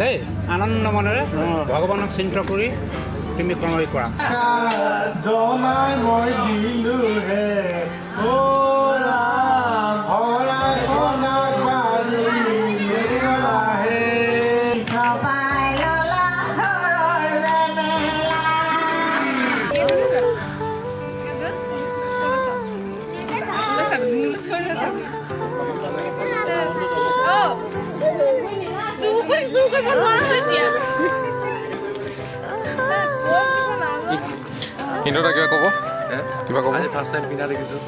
দেই আনন্দ মনেৰে ভগৱানক চিন্তা কৰি তুমি কৰ্মই কৰা জনাই মই দিলো হে ও ৰাম ভৰাই অনা পাৰি হে সবাই ললা ঘৰৰ জেমেলা ইন্দুটা কিবা ক'ব কিবা ক'ব ফাৰ্ষ্ট টাইম পিন্ধা দেখিছোঁ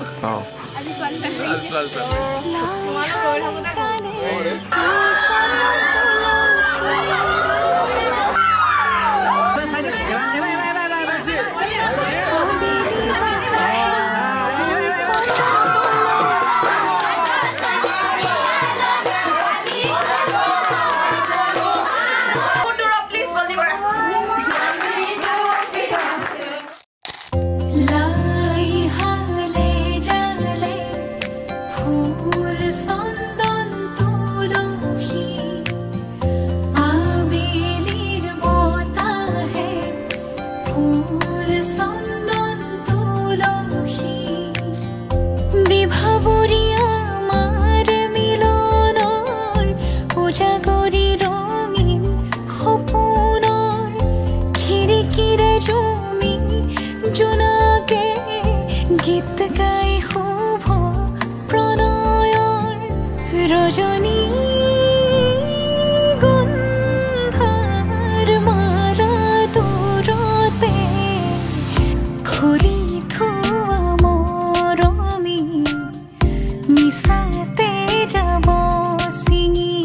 গীত গাই শুভ প্ৰণয়ৰ ৰজনী গন্ধাৰ মাৰা দূৰতে ঘূৰি থোৱা মৰমী মিছাতে যাব ছিঙি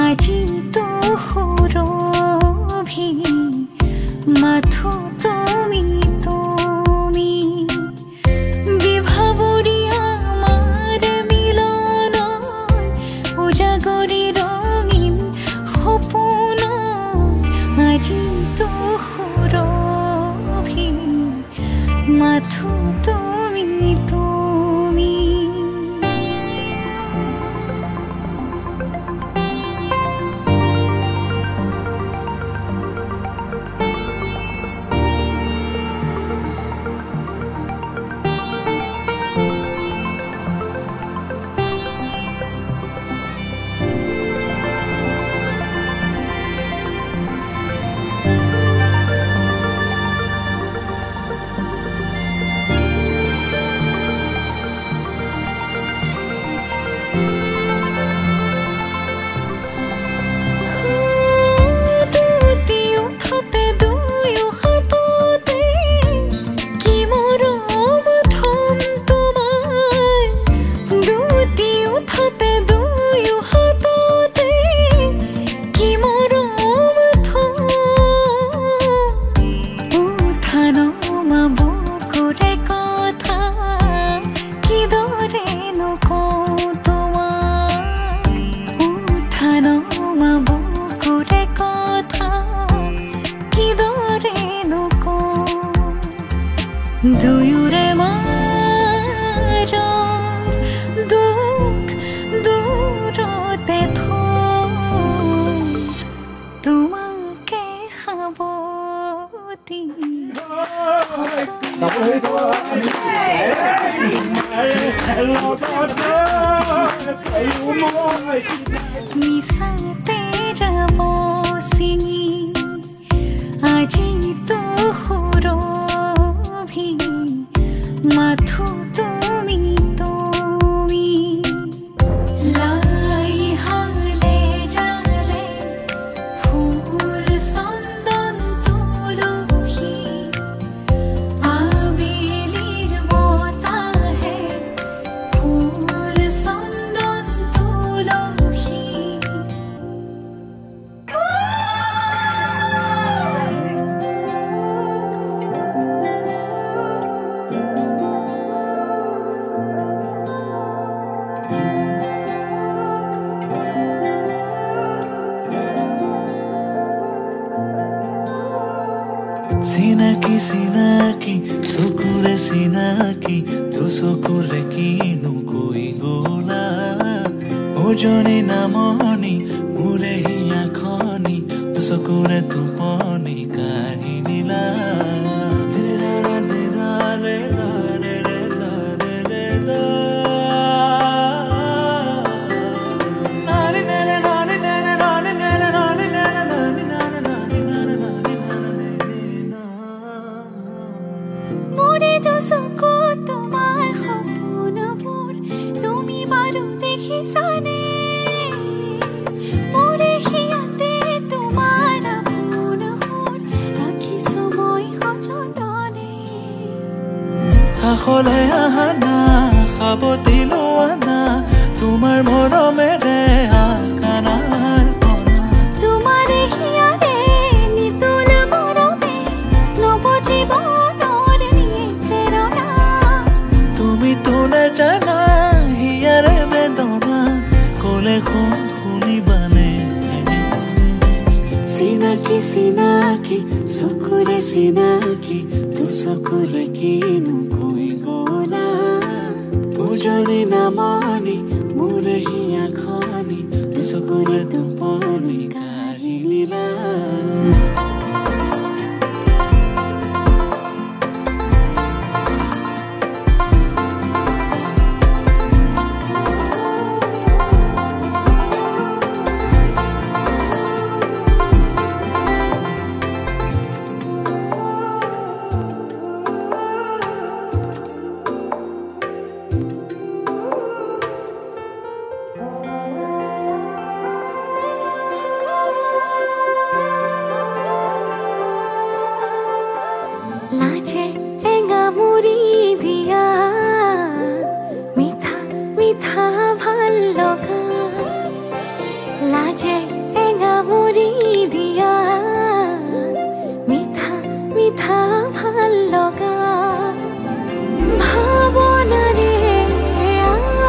আজি তো সুৰভি মাথো তুমি মাথো তুমি তুমি দুয়োৰে মাজৰ দুখ দূৰতে থৈ তোমাকে সাৱতি মিছাতে যাব ছিঙি আজি তো সুৰভি মাথো তুমি তুমি লাই হালে জালে ফুল চন্দন তুলসী আবেলিৰ বতাহে ফুল চন্দন তুলসী চিনাকি চিনাকি চকুৰে চিনাকি দুচকুৰে কিনো কৈ গলা ওজনী নামনি মোৰে হিয়া দুচকুৰে টোপনি কাঢ়ি নিলা মোৰে দুচকু তোমাৰ সপোনবোৰ তুমি বাৰু দেখিছানে মোৰে হিয়াতে তোমাৰ আপোন সুৰ ৰাখিছো মই সযতনে কাষলৈ আহা না সাৱটি লোৱা না তোমাৰ মৰমেৰে আকানাৰ পৰা তোমাৰে হিয়াৰে নিতুল মৰমে নৱজীৱনৰ প্ৰেৰণা তুমি তো নাজানা হিয়াৰে বেদনা ক'লে শুনিবানে চিনাকি চিনাকি চকুৰে চিনাকি দুচকুৰে কিনো কৈ গ'লা উজনি নামনি মোৰ হিয়া খনি দুচকুৰে টোপনি কাঢ়ি নিলা লাজে এঙামুৰি দিয়া মিঠা মিঠা ভাল লগা লাজে এঙামুৰি দিয়া মিঠা মিঠা ভাল লগা ভাৱনাৰে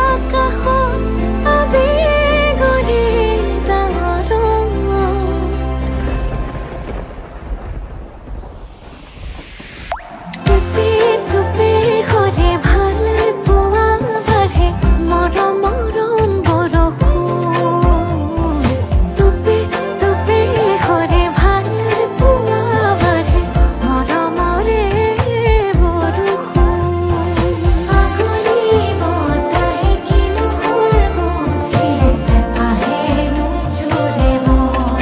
আকাশত আবেগৰে ডাৱৰত তুপে তুপে ঘৰে ভাল পোৱা বাঢ়ে মৰম মৰম বৰষুণ তুপে তুপে ঘৰে ভাল পোৱা বাঢ়ে মৰমৰে বৰষুণ আগলি বতাহে কিনো সুৰ গঠিলে আহে নোজোৰে মন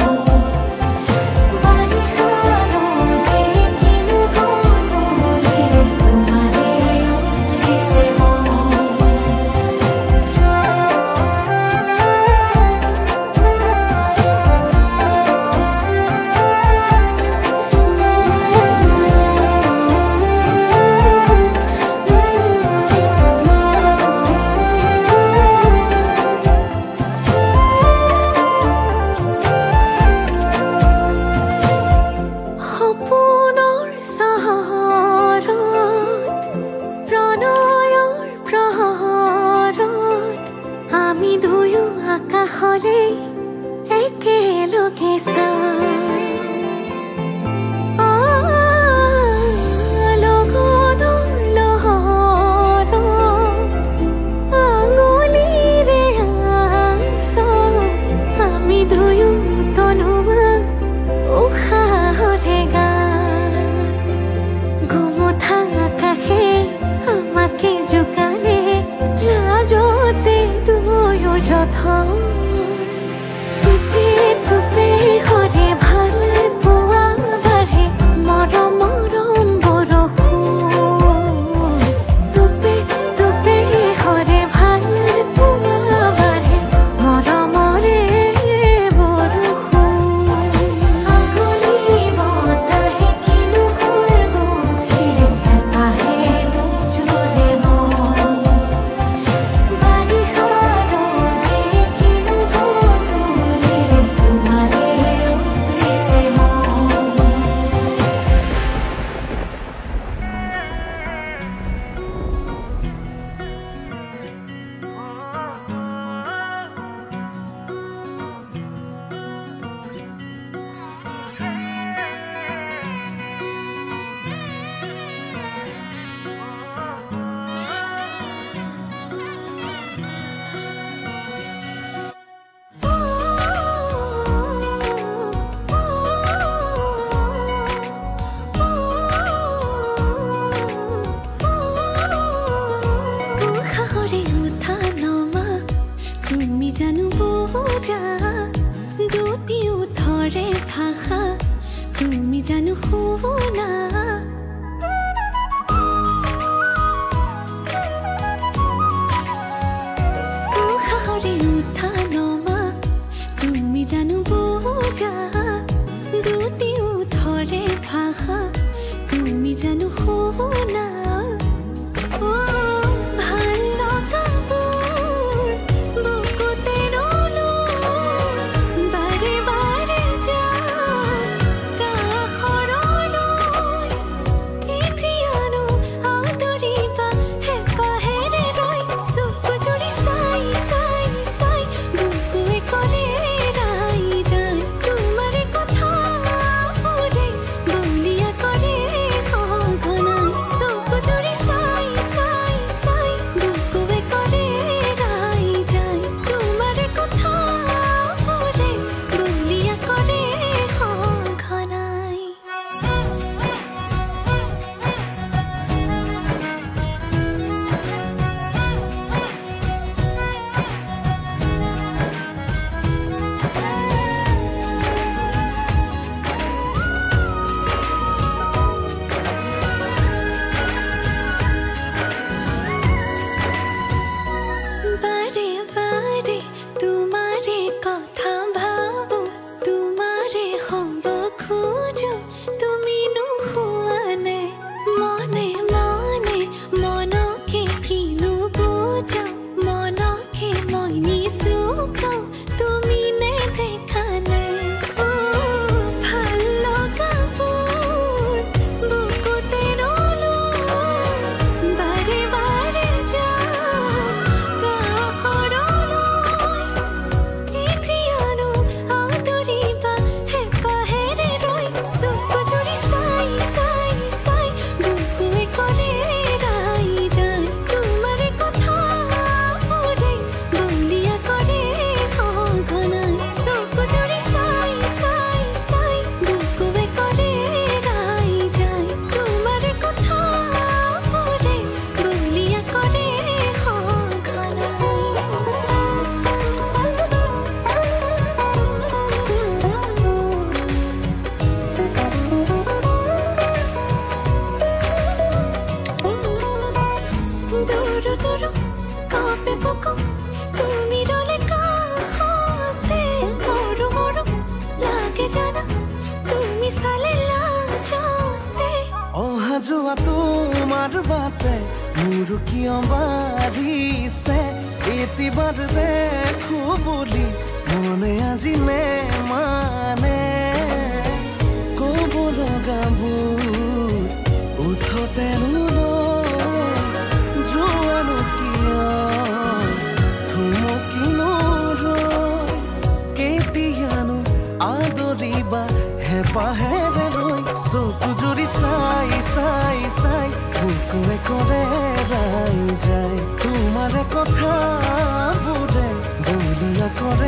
বাৰিষা ৰঙে কিনো ধুঁৱলিৰে তোমাৰে উঠিছে সপোনৰ চহৰত প্ৰণয়ৰ প্ৰহৰত আমি দুয়ো আকাশলে একেলগে লগনৰ লহৰত আঙুলিৰে আঁচত আমি দুয়ো তনুৱা উশাহৰে গান গোমঠা আকাশে আমাকে জোকালে লাজতে দুয়ো যথন তুপে তুপে ঘৰে ভাল পোৱা বাঢ়ে মৰম মৰম বৰষুণ তুপে তুপে ঘৰে ভাল পোৱা বাঢ়ে মৰমৰে বৰষুণ আগলি বতাহে কিনো সুৰ গঠিলে আহে নোজোৰে মন বাৰিষা ৰঙে কিনো ধুঁৱলিৰে তোমাৰে উঠিছে তুমি জানো বোঝা দুটিও ধৰে ভাষা তুমি জানো শুনা উশাহৰে উঠা নমা তুমি জানো বোঝা দুটিও ধৰে ভাষা তুমি জানো শুনা যোৱা তোমাৰ বাটে মোৰ কিয় বাঢ়িছে এতিবাৰ দেখো বুলি মনে আজি নে মানে ক'ব লগাবোৰ উঠতে যোৱানো কিয় থুমকিনো কেতিয়ানো আদৰিবা হেঁপাহেৰে লৈ চকু জুৰি চাই চাই চাই বুকুৱে কৰে ৰাই যায় তোমাৰে কথাবোৰে বলিয়া কৰে